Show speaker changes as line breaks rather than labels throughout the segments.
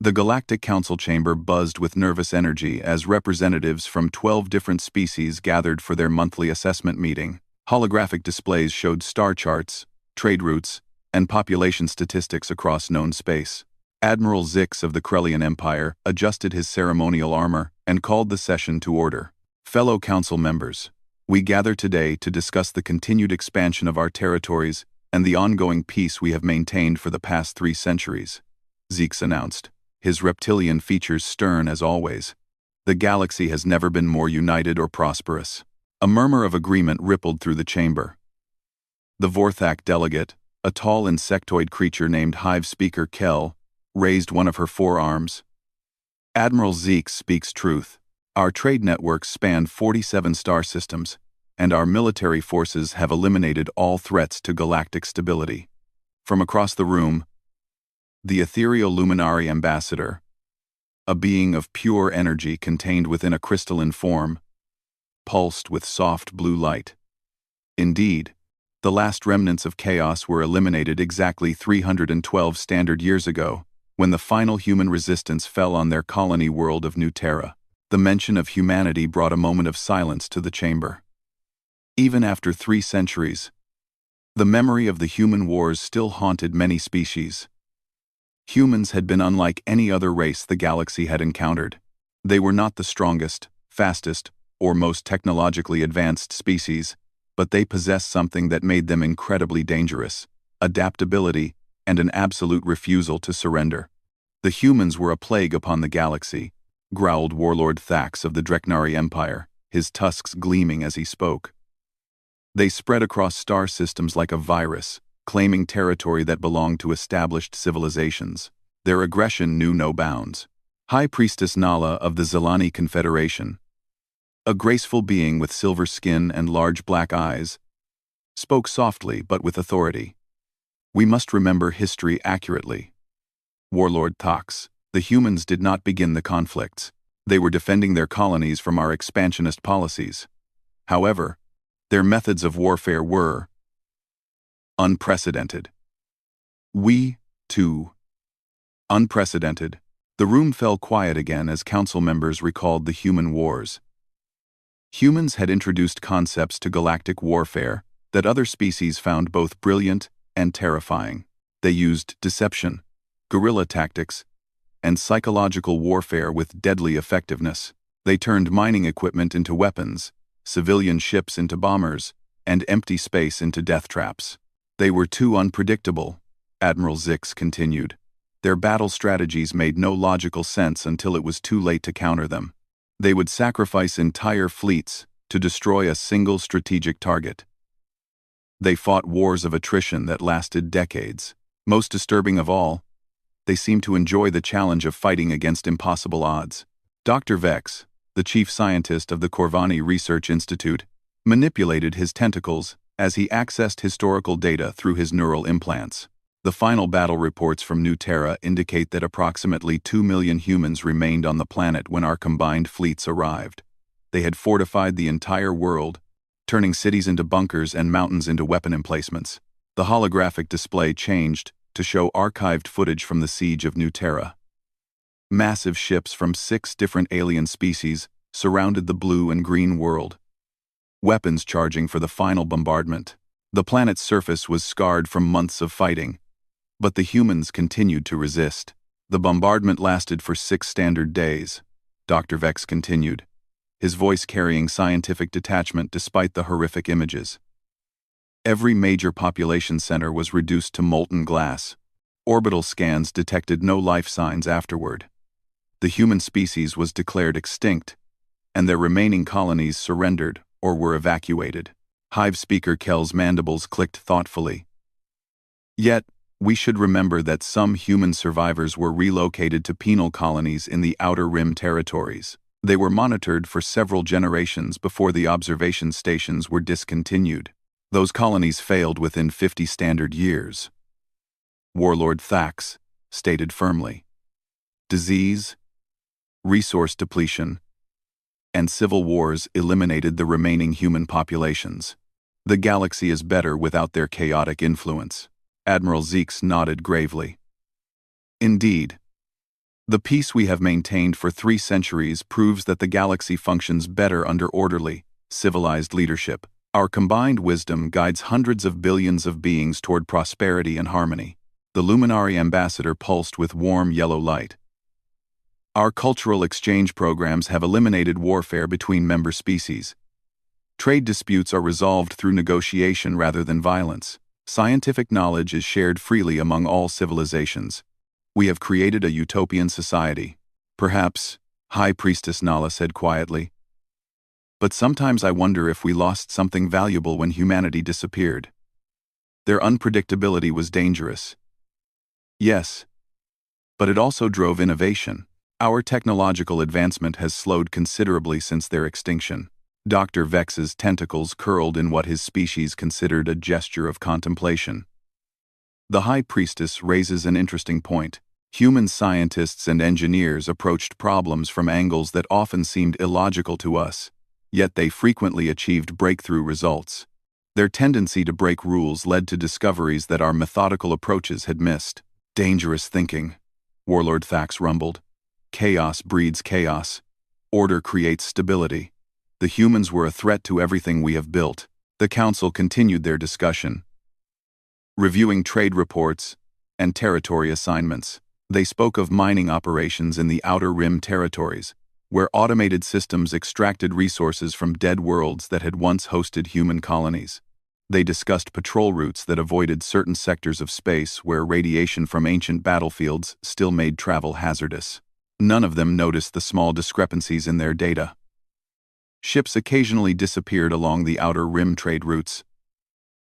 The Galactic Council chamber buzzed with nervous energy as representatives from 12 different species gathered for their monthly assessment meeting. Holographic displays showed star charts, trade routes, and population statistics across known space. Admiral Zix of the Krellian Empire adjusted his ceremonial armor and called the session to order. Fellow council members, we gather today to discuss the continued expansion of our territories and the ongoing peace we have maintained for the past 3 centuries, Zix announced, his reptilian features stern as always. The galaxy has never been more united or prosperous. A murmur of agreement rippled through the chamber. The Vorthak delegate, a tall insectoid creature named Hive Speaker Kel, raised one of her forearms. Admiral Zix speaks truth. Our trade networks span 47 star systems, and our military forces have eliminated all threats to galactic stability. From across the room, the ethereal luminary ambassador, a being of pure energy contained within a crystalline form, pulsed with soft blue light. Indeed, the last remnants of chaos were eliminated exactly 312 standard years ago, when the final human resistance fell on their colony world of New Terra. The mention of humanity brought a moment of silence to the chamber. Even after 3 centuries, the memory of the human wars still haunted many species. Humans had been unlike any other race the galaxy had encountered. They were not the strongest, fastest, or most technologically advanced species, but they possessed something that made them incredibly dangerous: adaptability and an absolute refusal to surrender. The humans were a plague upon the galaxy, growled Warlord Thax of the Dreknari Empire, his tusks gleaming as he spoke. They spread across star systems like a virus, claiming territory that belonged to established civilizations. Their aggression knew no bounds. High Priestess Nala of the Zelani Confederation, a graceful being with silver skin and large black eyes, spoke softly but with authority. We must remember history accurately. Warlord Thax, the humans did not begin the conflicts. They were defending their colonies from our expansionist policies. However, their methods of warfare were unprecedented. We, too. Unprecedented. The room fell quiet again as council members recalled the human wars. Humans had introduced concepts to galactic warfare that other species found both brilliant and terrifying. They used deception, guerrilla tactics, and psychological warfare with deadly effectiveness. They turned mining equipment into weapons, civilian ships into bombers, and empty space into death traps. They were too unpredictable, Admiral Zix continued. Their battle strategies made no logical sense until it was too late to counter them. They would sacrifice entire fleets to destroy a single strategic target. They fought wars of attrition that lasted decades. Most disturbing of all, they seemed to enjoy the challenge of fighting against impossible odds. Dr. Vex, the chief scientist of the Corvani Research Institute, manipulated his tentacles as he accessed historical data through his neural implants. The final battle reports from New Terra indicate that approximately 2 million humans remained on the planet when our combined fleets arrived. They had fortified the entire world, turning cities into bunkers and mountains into weapon emplacements. The holographic display changed to show archived footage from the siege of New Terra. Massive ships from 6 different alien species surrounded the blue and green world, weapons charging for the final bombardment. The planet's surface was scarred from months of fighting, but the humans continued to resist. The bombardment lasted for 6 standard days, Dr. Vex continued, his voice carrying scientific detachment despite the horrific images. Every major population center was reduced to molten glass. Orbital scans detected no life signs afterward. The human species was declared extinct, and their remaining colonies surrendered or were evacuated. Hive Speaker Kel's mandibles clicked thoughtfully. Yet, we should remember that some human survivors were relocated to penal colonies in the Outer Rim territories. They were monitored for several generations before the observation stations were discontinued. Those colonies failed within 50 standard years. Warlord Thax stated firmly. Disease, resource depletion, and civil wars eliminated the remaining human populations. The galaxy is better without their chaotic influence. Admiral Zix nodded gravely. Indeed. The peace we have maintained for 3 centuries proves that the galaxy functions better under orderly, civilized leadership. Our combined wisdom guides hundreds of billions of beings toward prosperity and harmony. The luminary ambassador pulsed with warm yellow light. Our cultural exchange programs have eliminated warfare between member species. Trade disputes are resolved through negotiation rather than violence. Scientific knowledge is shared freely among all civilizations. We have created a utopian society. Perhaps, High Priestess Nala said quietly. But sometimes I wonder if we lost something valuable when humanity disappeared. Their unpredictability was dangerous. Yes. But it also drove innovation. Our technological advancement has slowed considerably since their extinction. Dr. Vex's tentacles curled in what his species considered a gesture of contemplation. The High Priestess raises an interesting point. Human scientists and engineers approached problems from angles that often seemed illogical to us, yet they frequently achieved breakthrough results. Their tendency to break rules led to discoveries that our methodical approaches had missed. Dangerous thinking, Warlord Thax rumbled. Chaos breeds chaos. Order creates stability. The humans were a threat to everything we have built. The Council continued their discussion, reviewing trade reports and territory assignments. They spoke of mining operations in the Outer Rim territories, where automated systems extracted resources from dead worlds that had once hosted human colonies. They discussed patrol routes that avoided certain sectors of space where radiation from ancient battlefields still made travel hazardous. None of them noticed the small discrepancies in their data. Ships occasionally disappeared along the Outer Rim trade routes,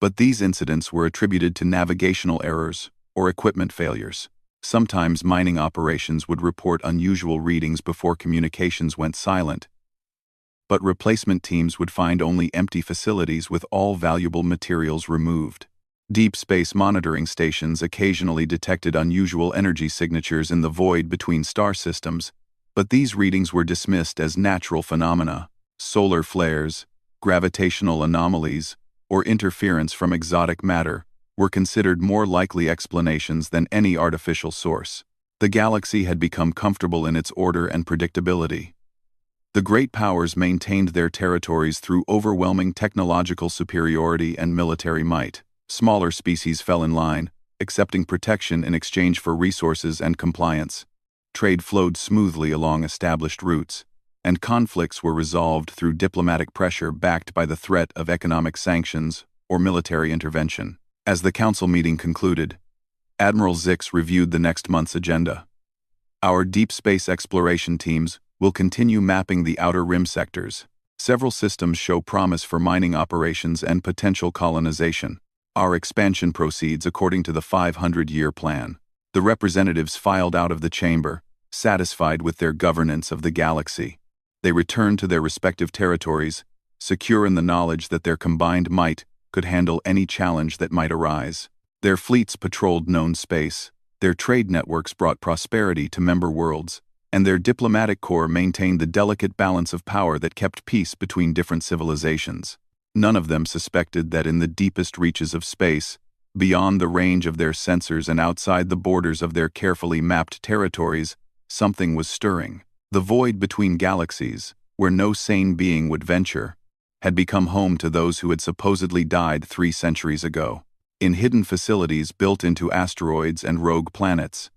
but these incidents were attributed to navigational errors or equipment failures. Sometimes mining operations would report unusual readings before communications went silent, but replacement teams would find only empty facilities with all valuable materials removed. Deep space monitoring stations occasionally detected unusual energy signatures in the void between star systems, but these readings were dismissed as natural phenomena. Solar flares, gravitational anomalies, or interference from exotic matter were considered more likely explanations than any artificial source. The galaxy had become comfortable in its order and predictability. The great powers maintained their territories through overwhelming technological superiority and military might. Smaller species fell in line, accepting protection in exchange for resources and compliance. Trade flowed smoothly along established routes, and conflicts were resolved through diplomatic pressure backed by the threat of economic sanctions or military intervention. As the council meeting concluded, Admiral Zix reviewed the next month's agenda. Our deep space exploration teams will continue mapping the Outer Rim sectors. Several systems show promise for mining operations and potential colonization. Our expansion proceeds according to the 500-year plan. The representatives filed out of the chamber, satisfied with their governance of the galaxy. They returned to their respective territories, secure in the knowledge that their combined might could handle any challenge that might arise. Their fleets patrolled known space, their trade networks brought prosperity to member worlds, and their diplomatic corps maintained the delicate balance of power that kept peace between different civilizations. None of them suspected that in the deepest reaches of space, beyond the range of their sensors and outside the borders of their carefully mapped territories, something was stirring. The void between galaxies, where no sane being would venture, had become home to those who had supposedly died 3 centuries ago. In hidden facilities built into asteroids and rogue planets,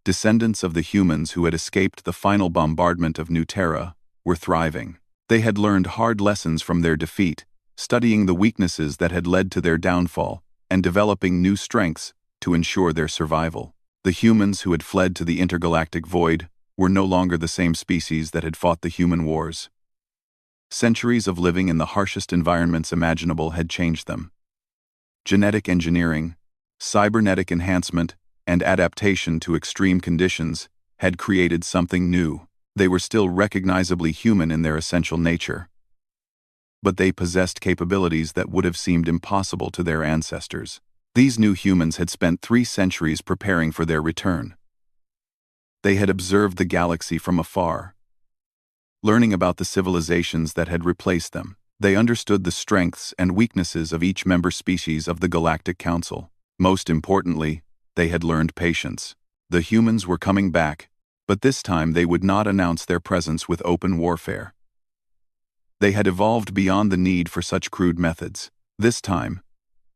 descendants of the humans who had escaped the final bombardment of New Terra were thriving. They had learned hard lessons from their defeat, studying the weaknesses that had led to their downfall, and developing new strengths to ensure their survival. The humans who had fled to the intergalactic void were no longer the same species that had fought the human wars. Centuries of living in the harshest environments imaginable had changed them. Genetic engineering, cybernetic enhancement, and adaptation to extreme conditions had created something new. They were still recognizably human in their essential nature, but they possessed capabilities that would have seemed impossible to their ancestors. These new humans had spent 3 centuries preparing for their return. They had observed the galaxy from afar, learning about the civilizations that had replaced them. They understood the strengths and weaknesses of each member species of the Galactic Council. Most importantly, they had learned patience. The humans were coming back, But this time they would not announce their presence with open warfare. They had evolved beyond the need for such crude methods. This time,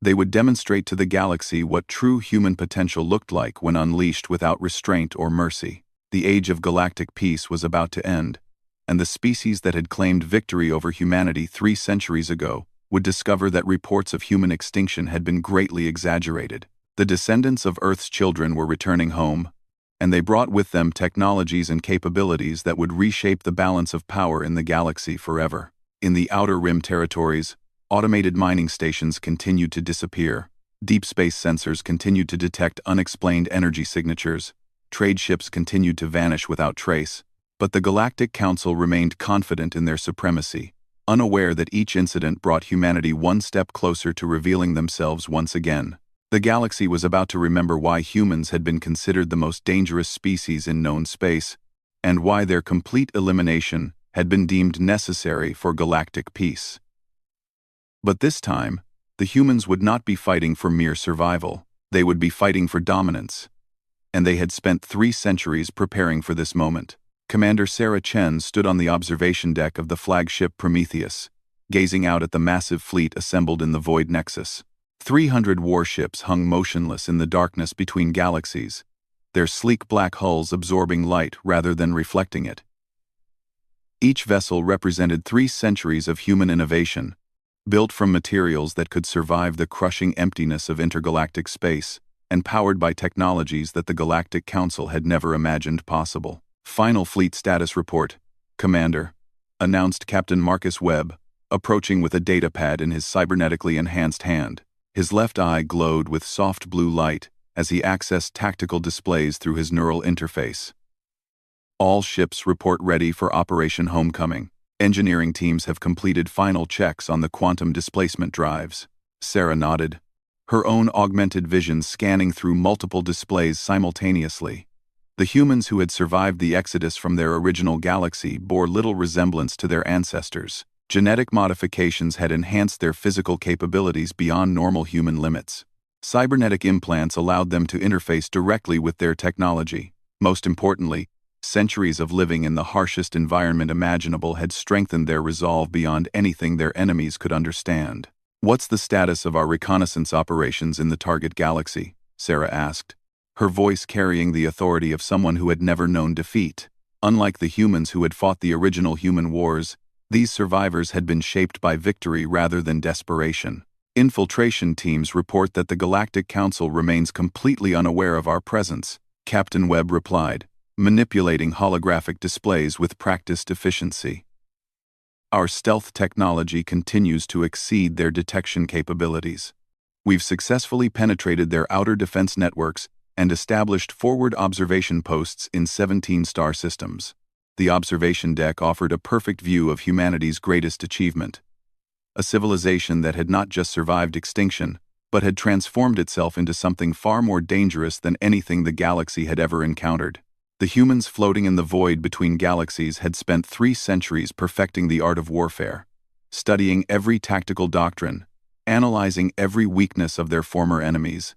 they would demonstrate to the galaxy what true human potential looked like when unleashed without restraint or mercy. The age of galactic peace was about to end, and the species that had claimed victory over humanity 3 centuries ago would discover that reports of human extinction had been greatly exaggerated. The descendants of Earth's children were returning home, and they brought with them technologies and capabilities that would reshape the balance of power in the galaxy forever. In the Outer Rim territories, automated mining stations continued to disappear, deep space sensors continued to detect unexplained energy signatures, trade ships continued to vanish without trace, but the Galactic Council remained confident in their supremacy, unaware that each incident brought humanity one step closer to revealing themselves once again. The galaxy was about to remember why humans had been considered the most dangerous species in known space, and why their complete elimination had been deemed necessary for galactic peace. But this time, the humans would not be fighting for mere survival. They would be fighting for dominance. And they had spent 3 centuries preparing for this moment. Commander Sarah Chen stood on the observation deck of the flagship Prometheus, gazing out at the massive fleet assembled in the Void Nexus. 300 warships hung motionless in the darkness between galaxies, their sleek black hulls absorbing light rather than reflecting it. Each vessel represented 3 centuries of human innovation, built from materials that could survive the crushing emptiness of intergalactic space, and powered by technologies that the Galactic Council had never imagined possible. Final Fleet Status Report, Commander, announced Captain Marcus Webb, approaching with a datapad in his cybernetically enhanced hand. His left eye glowed with soft blue light as he accessed tactical displays through his neural interface. All ships report ready for Operation Homecoming. Engineering teams have completed final checks on the quantum displacement drives. Sarah nodded, her own augmented vision scanning through multiple displays simultaneously. The humans who had survived the exodus from their original galaxy bore little resemblance to their ancestors. Genetic modifications had enhanced their physical capabilities beyond normal human limits. Cybernetic implants allowed them to interface directly with their technology. Most importantly, centuries of living in the harshest environment imaginable had strengthened their resolve beyond anything their enemies could understand. "What's the status of our reconnaissance operations in the target galaxy?" Sarah asked, her voice carrying the authority of someone who had never known defeat. Unlike the humans who had fought the original human wars, these survivors had been shaped by victory rather than desperation. Infiltration teams report that the Galactic Council remains completely unaware of our presence, Captain Webb replied, manipulating holographic displays with practiced efficiency. Our stealth technology continues to exceed their detection capabilities. We've successfully penetrated their outer defense networks and established forward observation posts in 17 star systems. The observation deck offered a perfect view of humanity's greatest achievement. A civilization that had not just survived extinction, but had transformed itself into something far more dangerous than anything the galaxy had ever encountered. The humans floating in the void between galaxies had spent 3 centuries perfecting the art of warfare, studying every tactical doctrine, analyzing every weakness of their former enemies.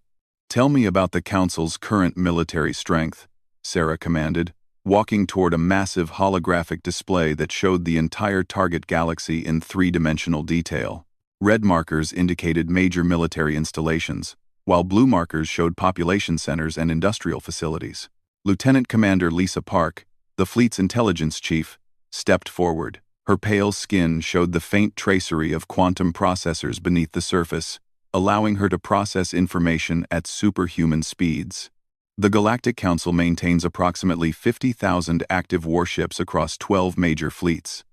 "Tell me about the Council's current military strength," Sarah commanded, walking toward a massive holographic display that showed the entire target galaxy in 3-dimensional detail. Red markers indicated major military installations, while blue markers showed population centers and industrial facilities. Lieutenant Commander Lisa Park, the fleet's intelligence chief, stepped forward. Her pale skin showed the faint tracery of quantum processors beneath the surface, allowing her to process information at superhuman speeds. The Galactic Council maintains approximately 50,000 active warships across 12 major fleets.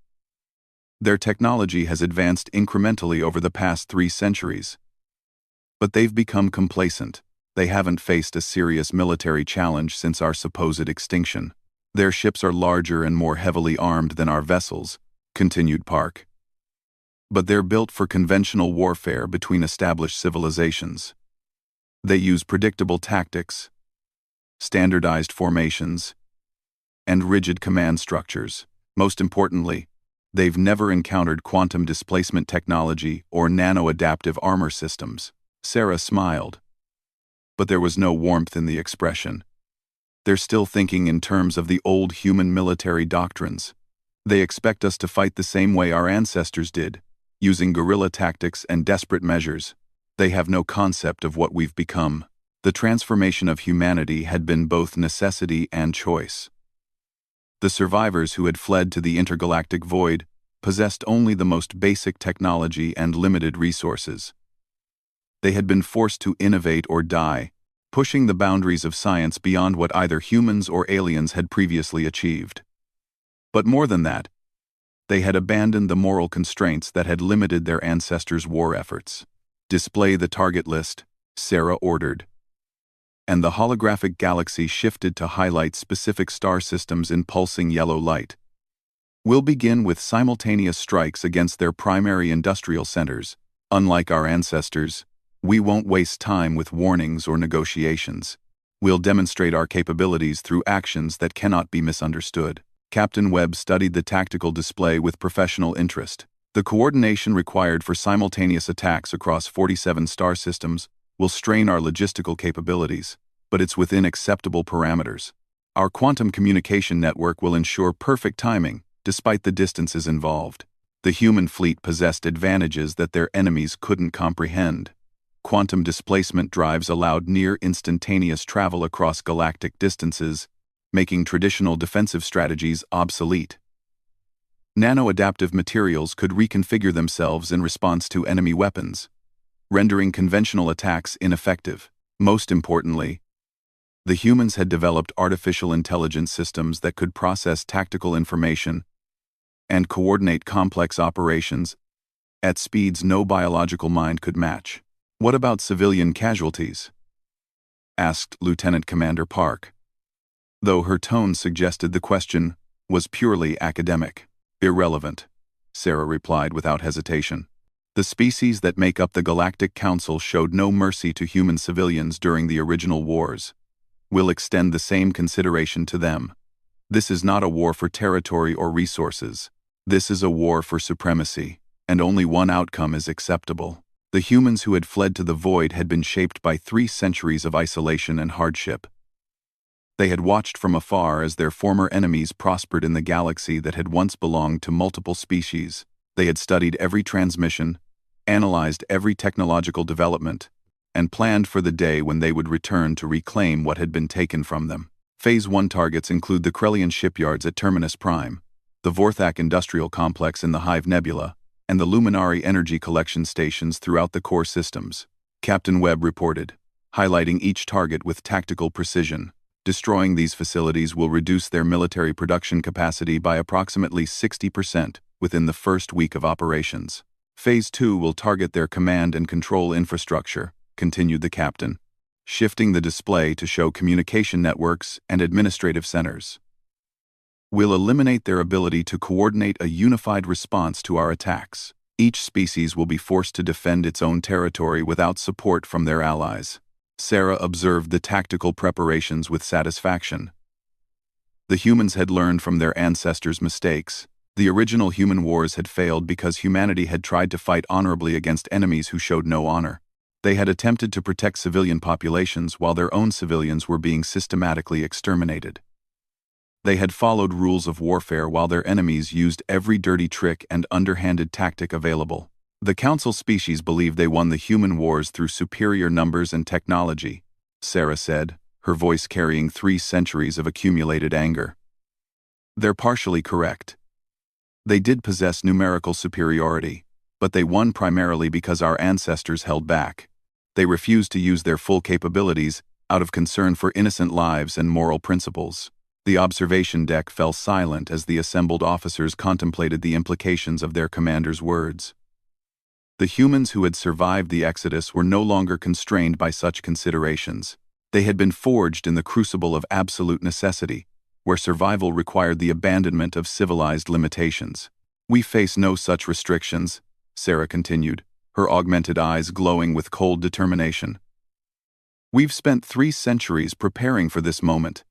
Their technology has advanced incrementally over the past 3 centuries. But they've become complacent. They haven't faced a serious military challenge since our supposed extinction. Their ships are larger and more heavily armed than our vessels, continued Park. But they're built for conventional warfare between established civilizations. They use predictable tactics, standardized formations, and rigid command structures. Most importantly, they've never encountered quantum displacement technology or nano-adaptive armor systems. Sarah smiled, but there was no warmth in the expression. They're still thinking in terms of the old human military doctrines. They expect us to fight the same way our ancestors did, using guerrilla tactics and desperate measures. They have no concept of what we've become. The transformation of humanity had been both necessity and choice. The survivors who had fled to the intergalactic void possessed only the most basic technology and limited resources. They had been forced to innovate or die, pushing the boundaries of science beyond what either humans or aliens had previously achieved. But more than that, they had abandoned the moral constraints that had limited their ancestors' war efforts. "Display the target list," Sarah ordered, and the holographic galaxy shifted to highlight specific star systems in pulsing yellow light. "We'll begin with simultaneous strikes against their primary industrial centers. Unlike our ancestors, we won't waste time with warnings or negotiations. We'll demonstrate our capabilities through actions that cannot be misunderstood." Captain Webb studied the tactical display with professional interest. "The coordination required for simultaneous attacks across 47 star systems will strain our logistical capabilities, but it's within acceptable parameters. Our quantum communication network will ensure perfect timing, despite the distances involved." The human fleet possessed advantages that their enemies couldn't comprehend. Quantum displacement drives allowed near-instantaneous travel across galactic distances, making traditional defensive strategies obsolete. Nano-adaptive materials could reconfigure themselves in response to enemy weapons, rendering conventional attacks ineffective. Most importantly, the humans had developed artificial intelligence systems that could process tactical information and coordinate complex operations at speeds no biological mind could match. "What about civilian casualties?" asked Lieutenant Commander Park, though her tone suggested the question was purely academic. "Irrelevant," Sarah replied without hesitation. "The species that make up the Galactic Council showed no mercy to human civilians during the original wars. We'll extend the same consideration to them. This is not a war for territory or resources. This is a war for supremacy, and only one outcome is acceptable." The humans who had fled to the void had been shaped by 3 centuries of isolation and hardship. They had watched from afar as their former enemies prospered in the galaxy that had once belonged to multiple species. They had studied every transmission, analyzed every technological development, and planned for the day when they would return to reclaim what had been taken from them. Phase 1 targets include the Krellian shipyards at Terminus Prime, the Vorthak industrial complex in the Hive Nebula, and the Luminari energy collection stations throughout the core systems. Captain Webb reported, highlighting each target with tactical precision. "Destroying these facilities will reduce their military production capacity by approximately 60% within the first week of operations. Phase 2 will target their command and control infrastructure," continued the captain, shifting the display to show communication networks and administrative centers. "We'll eliminate their ability to coordinate a unified response to our attacks. Each species will be forced to defend its own territory without support from their allies." Sarah observed the tactical preparations with satisfaction. The humans had learned from their ancestors' mistakes. The original human wars had failed because humanity had tried to fight honorably against enemies who showed no honor. They had attempted to protect civilian populations while their own civilians were being systematically exterminated. They had followed rules of warfare while their enemies used every dirty trick and underhanded tactic available. "The Council species believe they won the human wars through superior numbers and technology," Sarah said, her voice carrying 3 centuries of accumulated anger. "They're partially correct. They did possess numerical superiority, but they won primarily because our ancestors held back. They refused to use their full capabilities out of concern for innocent lives and moral principles." The observation deck fell silent as the assembled officers contemplated the implications of their commander's words. The humans who had survived the Exodus were no longer constrained by such considerations. They had been forged in the crucible of absolute necessity, where survival required the abandonment of civilized limitations. "We face no such restrictions," Sarah continued, her augmented eyes glowing with cold determination. "We've spent 3 centuries preparing for this moment.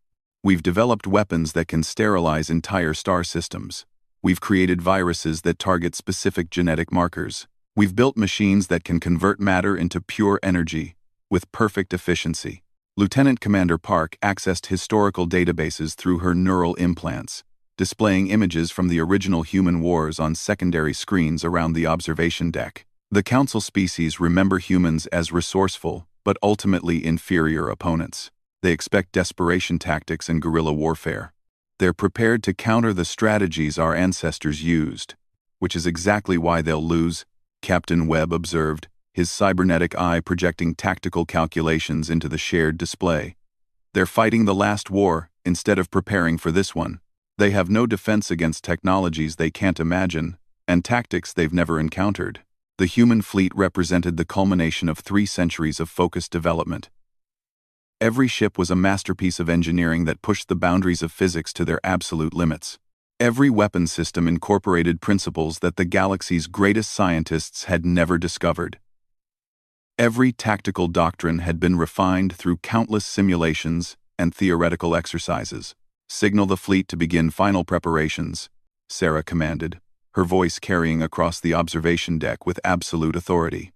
We've developed weapons that can sterilize entire star systems. We've created viruses that target specific genetic markers. We've built machines that can convert matter into pure energy, with perfect efficiency. Lieutenant Commander Park accessed historical databases through her neural implants, displaying images from the original human wars on secondary screens around the observation deck. The Council species remember humans as resourceful, but ultimately inferior opponents. They expect desperation tactics and guerrilla warfare. They're prepared to counter the strategies our ancestors used, which is exactly why they'll lose, Captain Webb observed, his cybernetic eye projecting tactical calculations into the shared display. They're fighting the last war instead of preparing for this one. They have no defense against technologies they can't imagine, and tactics they've never encountered. The human fleet represented the culmination of 3 centuries of focused development. Every ship was a masterpiece of engineering that pushed the boundaries of physics to their absolute limits. Every weapon system incorporated principles that the galaxy's greatest scientists had never discovered. Every tactical doctrine had been refined through countless simulations and theoretical exercises. "Signal the fleet to begin final preparations," Sarah commanded, her voice carrying across the observation deck with absolute authority.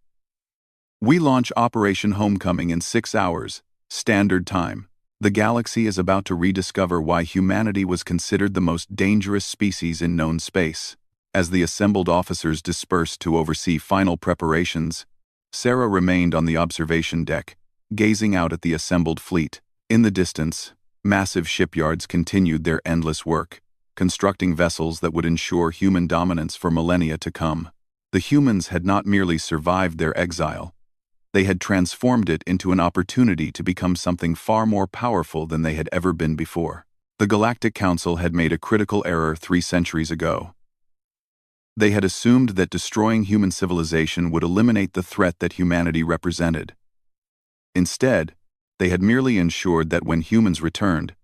"We launch Operation Homecoming in 6 hours, Standard Time. The galaxy is about to rediscover why humanity was considered the most dangerous species in known space." As the assembled officers dispersed to oversee final preparations, Sarah remained on the observation deck, gazing out at the assembled fleet. In the distance, massive shipyards continued their endless work, constructing vessels that would ensure human dominance for millennia to come. The humans had not merely survived their exile, they had transformed it into an opportunity to become something far more powerful than they had ever been before. The Galactic Council had made a critical error 3 centuries ago. They had assumed that destroying human civilization would eliminate the threat that humanity represented. Instead, they had merely ensured that when humans returned,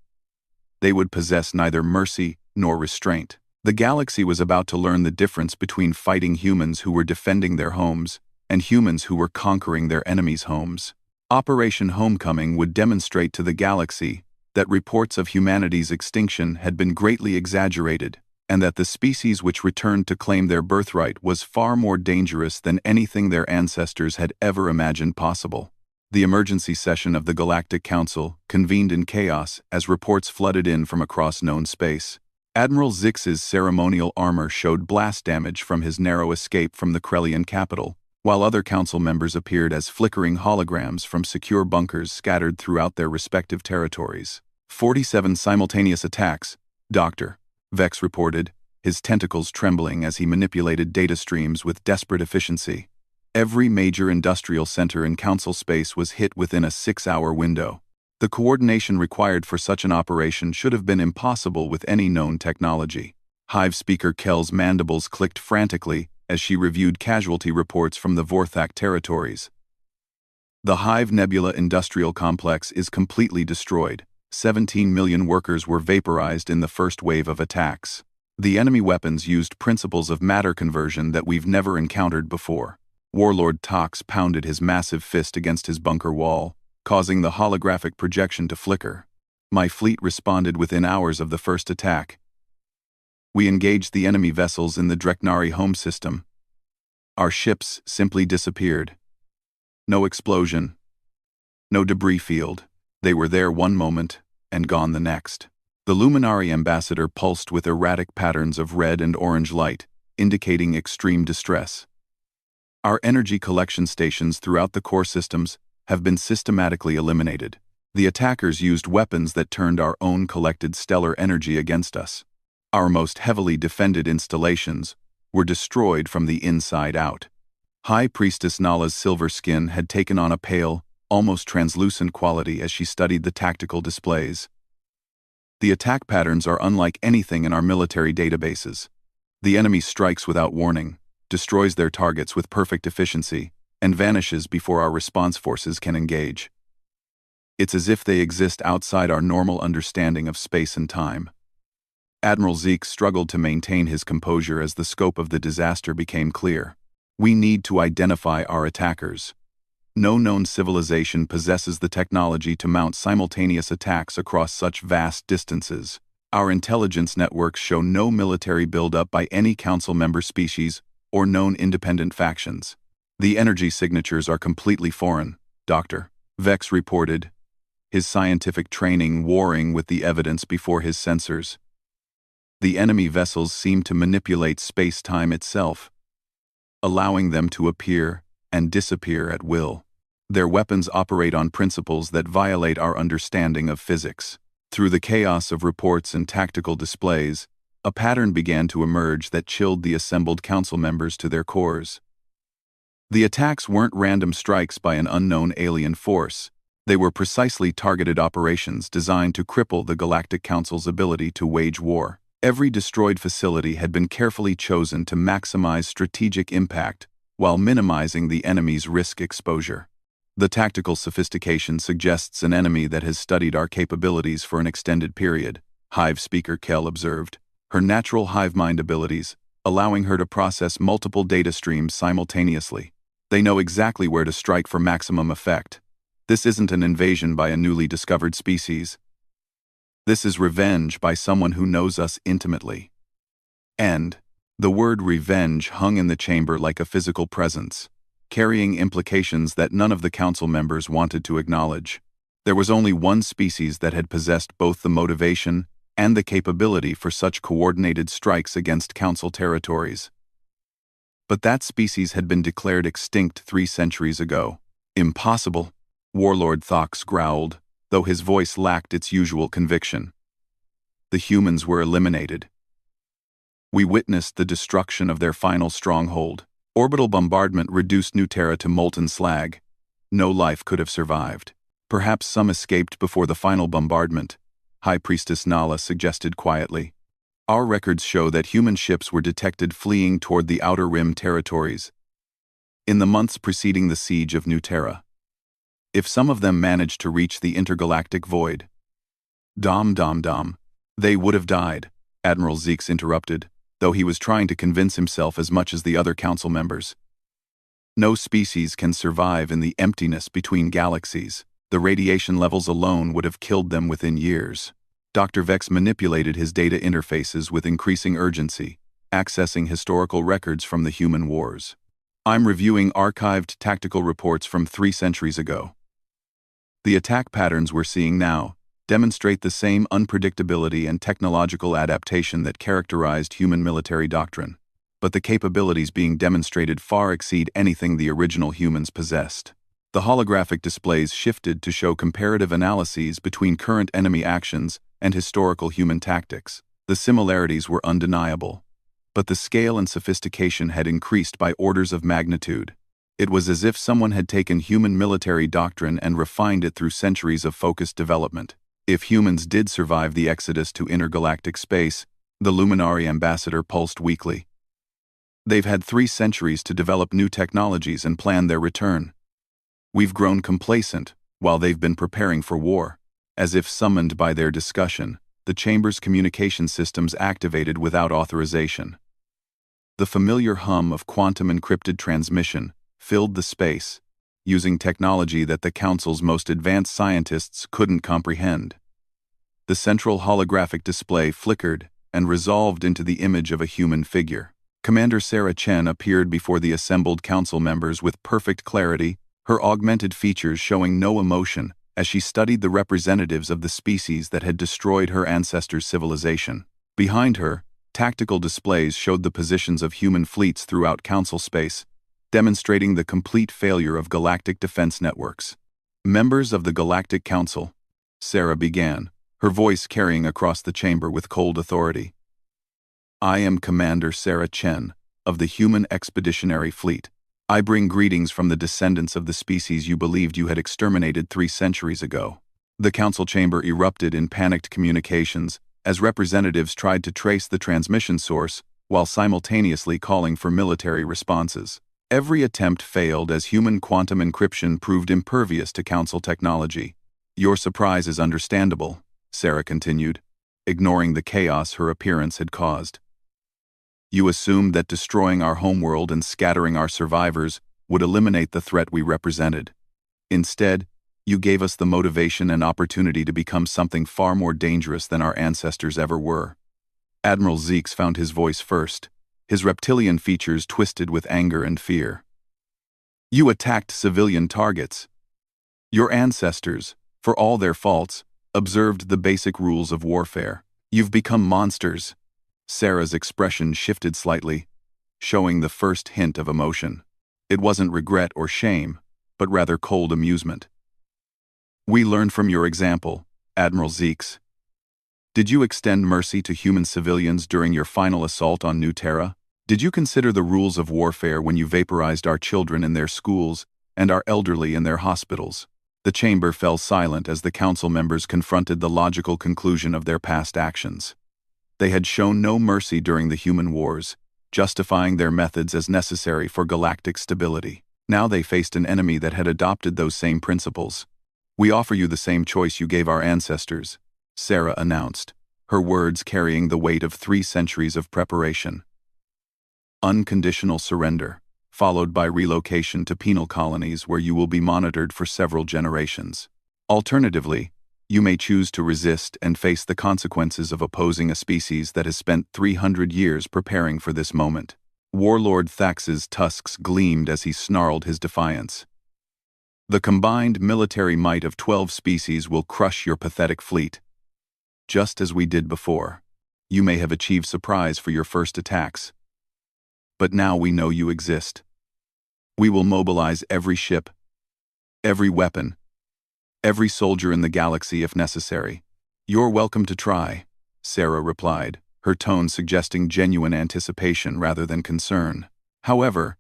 they would possess neither mercy nor restraint. The galaxy was about to learn the difference between fighting humans who were defending their homes and humans who were conquering their enemies' homes. Operation Homecoming would demonstrate to the galaxy that reports of humanity's extinction had been greatly exaggerated, and that the species which returned to claim their birthright was far more dangerous than anything their ancestors had ever imagined possible. The emergency session of the Galactic Council convened in chaos as reports flooded in from across known space. Admiral Zix's ceremonial armor showed blast damage from his narrow escape from the Krellian capital, while other council members appeared as flickering holograms from secure bunkers scattered throughout their respective territories. 47 simultaneous attacks, Dr. Vex reported, his tentacles trembling as he manipulated data streams with desperate efficiency. Every major industrial center in council space was hit within a 6-hour window. The coordination required for such an operation should have been impossible with any known technology. Hive Speaker Kell's mandibles clicked frantically as she reviewed casualty reports from the Vorthak territories. The Hive Nebula Industrial Complex is completely destroyed. 17 million workers were vaporized in the first wave of attacks. The enemy weapons used principles of matter conversion that we've never encountered before. Warlord Tox pounded his massive fist against his bunker wall, causing the holographic projection to flicker. My fleet responded within hours of the first attack. We engaged the enemy vessels in the Dreknari home system. Our ships simply disappeared. No explosion. No debris field. They were there one moment and gone the next. The Luminari ambassador pulsed with erratic patterns of red and orange light, indicating extreme distress. Our energy collection stations throughout the core systems have been systematically eliminated. The attackers used weapons that turned our own collected stellar energy against us. Our most heavily defended installations were destroyed from the inside out. High Priestess Nala's silver skin had taken on a pale, almost translucent quality as she studied the tactical displays. The attack patterns are unlike anything in our military databases. The enemy strikes without warning, destroys their targets with perfect efficiency, and vanishes before our response forces can engage. It's as if they exist outside our normal understanding of space and time. Admiral Zeke struggled to maintain his composure as the scope of the disaster became clear. We need to identify our attackers. No known civilization possesses the technology to mount simultaneous attacks across such vast distances. Our intelligence networks show no military buildup by any council member species or known independent factions. The energy signatures are completely foreign, Dr. Vex reported, his scientific training warring with the evidence before his sensors. The enemy vessels seemed to manipulate space-time itself, allowing them to appear and disappear at will. Their weapons operate on principles that violate our understanding of physics. Through the chaos of reports and tactical displays, a pattern began to emerge that chilled the assembled council members to their cores. The attacks weren't random strikes by an unknown alien force. They were precisely targeted operations designed to cripple the Galactic Council's ability to wage war. Every destroyed facility had been carefully chosen to maximize strategic impact while minimizing the enemy's risk exposure. The tactical sophistication suggests an enemy that has studied our capabilities for an extended period, Hive Speaker Kel observed. Her natural hive mind abilities, allowing her to process multiple data streams simultaneously. They know exactly where to strike for maximum effect. This isn't an invasion by a newly discovered species. This is revenge by someone who knows us intimately. And the word revenge hung in the chamber like a physical presence, carrying implications that none of the council members wanted to acknowledge. There was only one species that had possessed both the motivation and the capability for such coordinated strikes against council territories. But that species had been declared extinct 3 centuries ago. Impossible, Warlord Thox growled, though his voice lacked its usual conviction. The humans were eliminated. We witnessed the destruction of their final stronghold. Orbital bombardment reduced New Terra to molten slag. No life could have survived. Perhaps some escaped before the final bombardment, High Priestess Nala suggested quietly. Our records show that human ships were detected fleeing toward the Outer Rim territories in the months preceding the siege of New Terra. If some of them managed to reach the intergalactic void, they would have died, Admiral Zeeks interrupted, though he was trying to convince himself as much as the other council members. No species can survive in the emptiness between galaxies. The radiation levels alone would have killed them within years. Dr. Vex manipulated his data interfaces with increasing urgency, accessing historical records from the human wars. I'm reviewing archived tactical reports from 3 centuries ago. The attack patterns we're seeing now demonstrate the same unpredictability and technological adaptation that characterized human military doctrine, but the capabilities being demonstrated far exceed anything the original humans possessed. The holographic displays shifted to show comparative analyses between current enemy actions and historical human tactics. The similarities were undeniable, but the scale and sophistication had increased by orders of magnitude. It was as if someone had taken human military doctrine and refined it through centuries of focused development. If humans did survive the exodus to intergalactic space, the Luminary ambassador pulsed weakly. They've had 3 centuries to develop new technologies and plan their return. We've grown complacent while they've been preparing for war. As if summoned by their discussion, the chamber's communication systems activated without authorization. The familiar hum of quantum encrypted transmission filled the space, using technology that the Council's most advanced scientists couldn't comprehend. The central holographic display flickered and resolved into the image of a human figure. Commander Sarah Chen appeared before the assembled council members with perfect clarity, her augmented features showing no emotion as she studied the representatives of the species that had destroyed her ancestors' civilization. Behind her, tactical displays showed the positions of human fleets throughout council space, demonstrating the complete failure of galactic defense networks. Members of the Galactic Council, Sarah began, her voice carrying across the chamber with cold authority. I am Commander Sarah Chen, of the Human Expeditionary Fleet. I bring greetings from the descendants of the species you believed you had exterminated 3 centuries ago. The council chamber erupted in panicked communications as representatives tried to trace the transmission source while simultaneously calling for military responses. Every attempt failed as human quantum encryption proved impervious to council technology. Your surprise is understandable, Sarah continued, ignoring the chaos her appearance had caused. You assumed that destroying our homeworld and scattering our survivors would eliminate the threat we represented. Instead, you gave us the motivation and opportunity to become something far more dangerous than our ancestors ever were. Admiral Zeeks found his voice first, his reptilian features twisted with anger and fear. You attacked civilian targets. Your ancestors, for all their faults, observed the basic rules of warfare. You've become monsters. Sarah's expression shifted slightly, showing the first hint of emotion. It wasn't regret or shame, but rather cold amusement. We learned from your example, Admiral Zeeks. Did you extend mercy to human civilians during your final assault on New Terra? Did you consider the rules of warfare when you vaporized our children in their schools and our elderly in their hospitals? The chamber fell silent as the council members confronted the logical conclusion of their past actions. They had shown no mercy during the human wars, justifying their methods as necessary for galactic stability. Now they faced an enemy that had adopted those same principles. We offer you the same choice you gave our ancestors, Sarah announced, her words carrying the weight of 3 centuries of preparation. Unconditional surrender, followed by relocation to penal colonies where you will be monitored for several generations. Alternatively, you may choose to resist and face the consequences of opposing a species that has spent 300 years preparing for this moment. Warlord Thax's tusks gleamed as he snarled his defiance. The combined military might of 12 species will crush your pathetic fleet. Just as we did before, you may have achieved surprise for your first attacks. But now we know you exist. We will mobilize every ship, every weapon, every soldier in the galaxy if necessary. You're welcome to try, Sarah replied, her tone suggesting genuine anticipation rather than concern. However,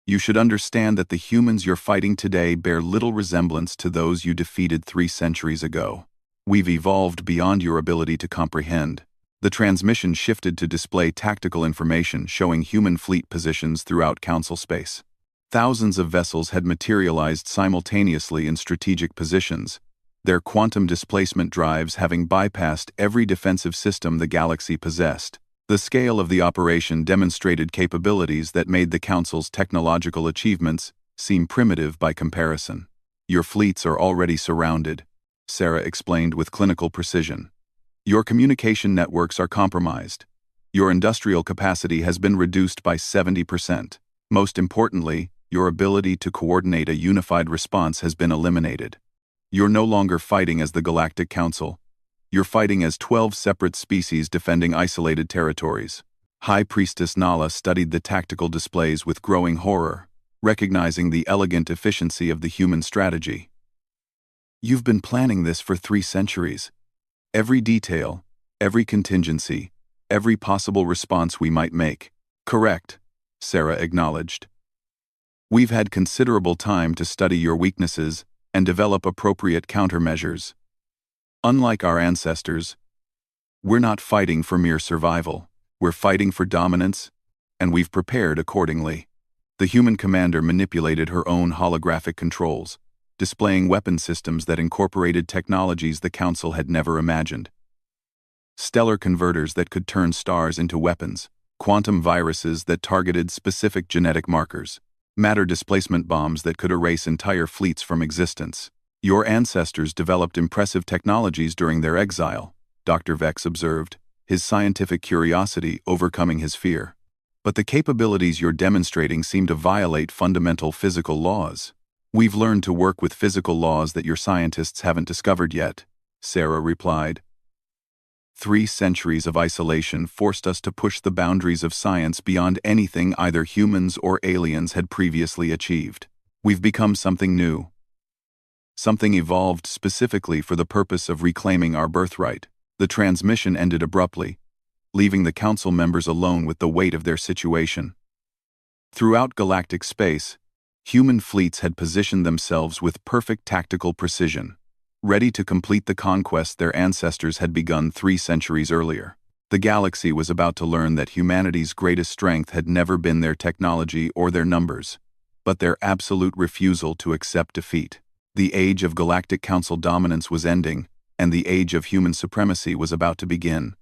you should understand that the humans you're fighting today bear little resemblance to those you defeated 3 centuries ago. We've evolved beyond your ability to comprehend. The transmission shifted to display tactical information showing human fleet positions throughout Council space. Thousands of vessels had materialized simultaneously in strategic positions, their quantum displacement drives having bypassed every defensive system the galaxy possessed. The scale of the operation demonstrated capabilities that made the Council's technological achievements seem primitive by comparison. Your fleets are already surrounded, Sarah explained with clinical precision. Your communication networks are compromised. Your industrial capacity has been reduced by 70%. Most importantly, your ability to coordinate a unified response has been eliminated. You're no longer fighting as the Galactic Council. You're fighting as 12 separate species defending isolated territories. High Priestess Nala studied the tactical displays with growing horror, recognizing the elegant efficiency of the human strategy. You've been planning this for 3 centuries. Every detail, every contingency, every possible response we might make. Correct, Sarah acknowledged. We've had considerable time to study your weaknesses and develop appropriate countermeasures. Unlike our ancestors, we're not fighting for mere survival. We're fighting for dominance, and we've prepared accordingly. The human commander manipulated her own holographic controls, displaying weapon systems that incorporated technologies the Council had never imagined. Stellar converters that could turn stars into weapons, quantum viruses that targeted specific genetic markers, matter displacement bombs that could erase entire fleets from existence. Your ancestors developed impressive technologies during their exile, Dr. Vex observed, his scientific curiosity overcoming his fear. But the capabilities you're demonstrating seem to violate fundamental physical laws. We've learned to work with physical laws that your scientists haven't discovered yet, Sarah replied. 3 centuries of isolation forced us to push the boundaries of science beyond anything either humans or aliens had previously achieved. We've become something new. Something evolved specifically for the purpose of reclaiming our birthright. The transmission ended abruptly, leaving the Council members alone with the weight of their situation. Throughout galactic space, human fleets had positioned themselves with perfect tactical precision, ready to complete the conquest their ancestors had begun 3 centuries earlier. The galaxy was about to learn that humanity's greatest strength had never been their technology or their numbers, but their absolute refusal to accept defeat. The age of Galactic Council dominance was ending, and the age of human supremacy was about to begin.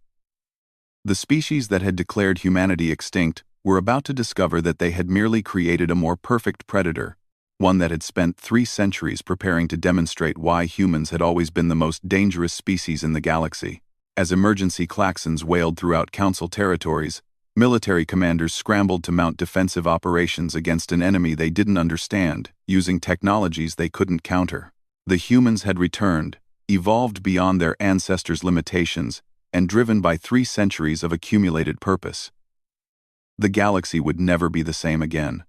The species that had declared humanity extinct were about to discover that they had merely created a more perfect predator, one that had spent 3 centuries preparing to demonstrate why humans had always been the most dangerous species in the galaxy. As emergency klaxons wailed throughout Council territories, military commanders scrambled to mount defensive operations against an enemy they didn't understand, using technologies they couldn't counter. The humans had returned, evolved beyond their ancestors' limitations, and driven by 3 centuries of accumulated purpose. The galaxy would never be the same again.